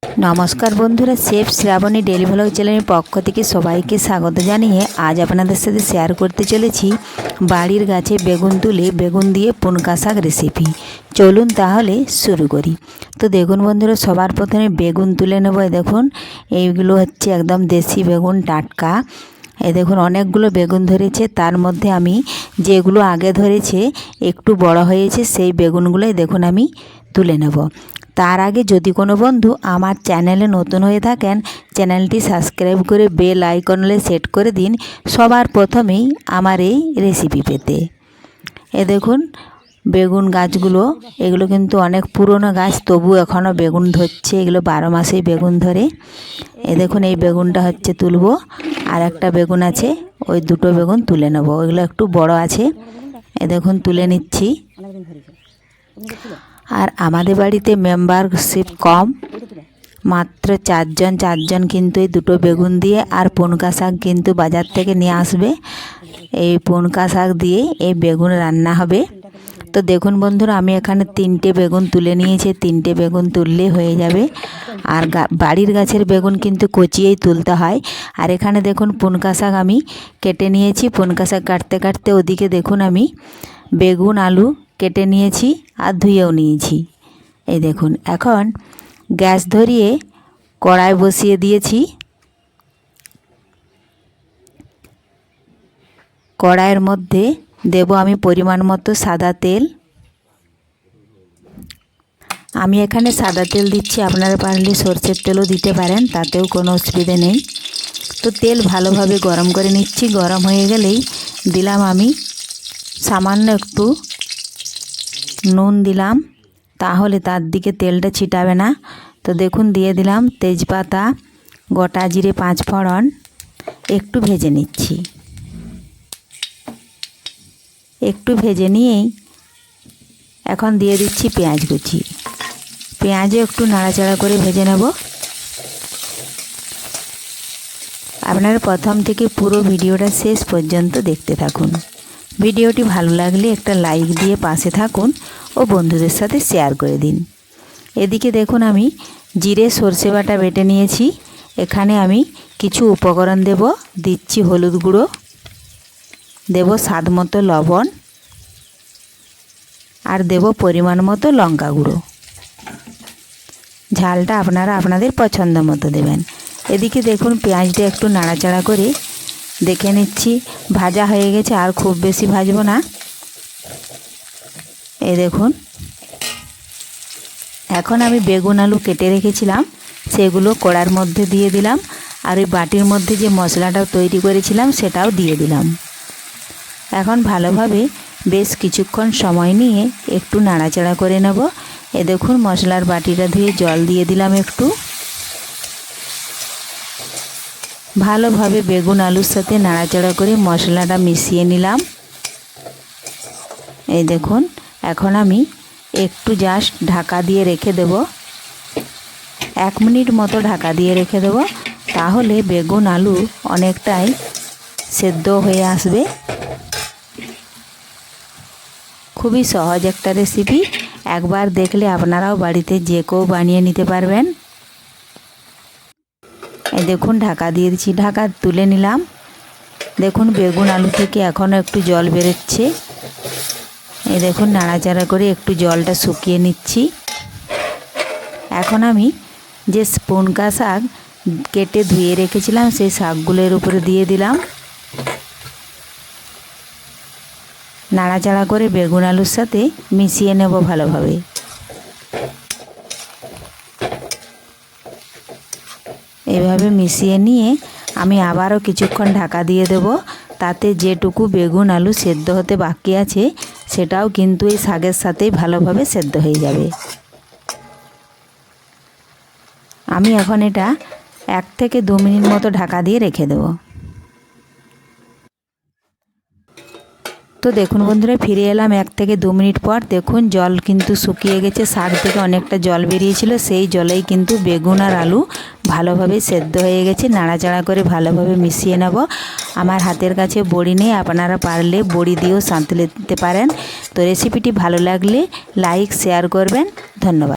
নমস্কার বন্ধুরা, chef Shrabani daily vlog চ্যানেলের পক্ষ থেকে সবাইকে স্বাগত জানিয়ে আজ আপনাদের সাথে শেয়ার করতে চলেছি বাড়ির গাছে বেগুন তুলে বেগুন দিয়ে পুনকা শাক রেসিপি। চলুন তাহলে শুরু করি। তো দেখুন বন্ধুরা, সবার প্রথমে বেগুন তুলে নেব। দেখুন এইগুলো হচ্ছে একদম দেশি বেগুন, টাটকা। দেখুন অনেকগুলো বেগুন ধরেছে, তার মধ্যে আমি যেগুলো আগে ধরেছে একটু বড় হয়েছে সেই বেগুনগুলোই দেখুন আমি তুলে নেব। তার আগে যদি কোনো বন্ধু আমার চ্যানেলে নতুন হয়ে থাকেন, চ্যানেলটি সাবস্ক্রাইব করে বেল আইকনে সেট করে দিন সবার প্রথমেই আমার এই রেসিপি পেতে। দেখুন বেগুন গাছগুলো, এগুলো কিন্তু অনেক পুরনো গাছ, তবু এখনও বেগুন ধরছে। এগুলো 12 মাসেই বেগুন ধরে। দেখুন এই বেগুনটা হচ্ছে তুলব, আর একটা বেগুন আছে, ওই দুটো বেগুন তুলে নেব। ওইগুলো একটু বড় আছে। দেখুন তুলে নিচ্ছি। আর আমাদের বাড়িতে মেম্বারশিপ কম, মাত্র চারজন কিন্তু এই দুটো বেগুন দিয়ে আর পুনকা শাক কিন্তু বাজার থেকে নিয়ে আসবে। এই পুনকা শাক দিয়ে এই বেগুন রান্না হবে। তো দেখুন বন্ধুরা, আমি এখানে 3টে বেগুন তুলে নিয়েছি। 3টে বেগুন তুললে হয়ে যাবে। আর বাড়ির গাছের বেগুন কিন্তু কচিয়েই তুলতে হয়। আর এখানে দেখুন পুনকা শাক আমি কেটে নিয়েছি। পুনকা শাক কাটতে কাটতে ওদিকে দেখুন আমি বেগুন আলু কেটে নিয়েছি আর ধুয়েও নিয়েছি। এই দেখুন এখন গ্যাস ধরিয়ে কড়াই বসিয়ে দিয়েছি। কড়াইয়ের মধ্যে দেব আমি পরিমাণ মতো সাদা তেল। আমি এখানে সাদা তেল দিচ্ছি, আপনারা পারলে সরষের তেলও দিতে পারেন, তাতেও কোনো অসুবিধে নেই। তো তেল ভালোভাবে গরম করে নিচ্ছি। গরম হয়ে গেলেই দিলাম আমি সামান্য একটু নুন দিলাম, তাহলে তার দিকে তেলটা ছিটাবে না। তো দেখুন দিয়ে দিলাম তেজপাতা, গোটা জিরে, 5 ফোড়ন, একটু ভেজে নিচ্ছি। একটু ভেজে নিয়েই এখন দিয়ে দিচ্ছি পেঁয়াজ কুচি। পেঁয়াজও একটু নাড়াচাড়া করে ভেজে নেব। আপনারা প্রথম থেকে পুরো ভিডিওটা শেষ পর্যন্ত দেখতে থাকুন। ভিডিওটি ভালো লাগলে একটা লাইক দিয়ে পাশে থাকুন ও বন্ধুদের সাথে শেয়ার করে দিন। এদিকে দেখুন আমি জিরে সর্ষে বাটা বেটে নিয়েছি। এখানে আমি কিছু উপকরণ দেব। দিচ্ছি হলুদ গুঁড়ো, দেব স্বাদ মতো লবণ, আর দেব পরিমাণ মতো লঙ্কা গুঁড়ো। ঝালটা আপনারা আপনাদের পছন্দ মতো দেবেন। এদিকে দেখুন পেঁয়াজটা একটু নাড়াচাড়া করে দেখে নিচ্ছি ভাজা হয়ে গেছে, আর খুব বেশি ভাজবো না। এই দেখুন এখন আমি বেগুন আলু কেটে রেখেছিলাম সেগুলো কড়ার মধ্যে দিয়ে দিলাম, আর ওই বাটির মধ্যে যে মশলাটা তৈরি করেছিলাম সেটাও দিয়ে দিলাম। এখন ভালোভাবে বেশ কিছুক্ষণ সময় নিয়ে একটু নাড়াচাড়া করে নেব। দেখুন মশলার বাটিটা ধুয়ে জল দিয়ে দিলাম একটু। ভালোভাবে বেগুন আলুর সাথে নাড়াচাড়া করে মশলাটা মিশিয়ে নিলাম। এই দেখুন এখন আমি একটু জাস্ট ঢাকা দিয়ে রেখে দেব। 1 মিনিট মতো ঢাকা দিয়ে রেখে দেব, তাহলে বেগুন আলু অনেকটাই সেদ্ধ হয়ে আসবে। খুবই সহজ একটা রেসিপি, একবার দেখলে আপনারাও বাড়িতে যে কেউ বানিয়ে নিতে পারবেন। এই দেখুন ঢাকা দিয়ে দিচ্ছি, ঢাকা তুলে নিলাম। দেখুন বেগুন আলু থেকে এখনও একটু জল বেরোচ্ছে। এই দেখুন নাড়াচাড়া করে একটু জলটা শুকিয়ে নিচ্ছি। এখন আমি যে পুনকা শাক কেটে ধুয়ে রেখেছিলাম সেই শাকগুলোর উপরে দিয়ে দিলাম। নাড়াচাড়া করে বেগুন আলুর সাথে মিশিয়ে নেব ভালোভাবে। এভাবে মিশিয়ে নিয়ে আমি আবারও কিছুক্ষণ ঢাকা দিয়ে দেব, তাতে যেটুকু বেগুন আলু সেদ্ধ হতে বাকি আছে সেটাও কিন্তু এই শাকের সাথেই ভালোভাবে সেদ্ধ হয়ে যাবে। আমি এখন এটা 1 থেকে 2 মিনিট মতো ঢাকা দিয়ে রেখে দেব। তো দেখুন বন্ধুরা, ফিরে এলাম 1 থেকে 2 মিনিট পর। দেখুন জল কিন্তু শুকিয়ে গেছে, শাক থেকে অনেকটা জল বেরিয়েছিল, সেই জলেই কিন্তু বেগুন আর আলু ভালোভাবে সেদ্ধ হয়ে গেছে। নাড়াচাড়া করে ভালোভাবে মিশিয়ে নেব। আমার হাতের কাছে বড়ি নেই, আপনারা পারলে বড়ি দিয়েও সাঁতলে দিতে পারেন। তো রেসিপিটি ভালো লাগলে লাইক শেয়ার করবেন। ধন্যবাদ।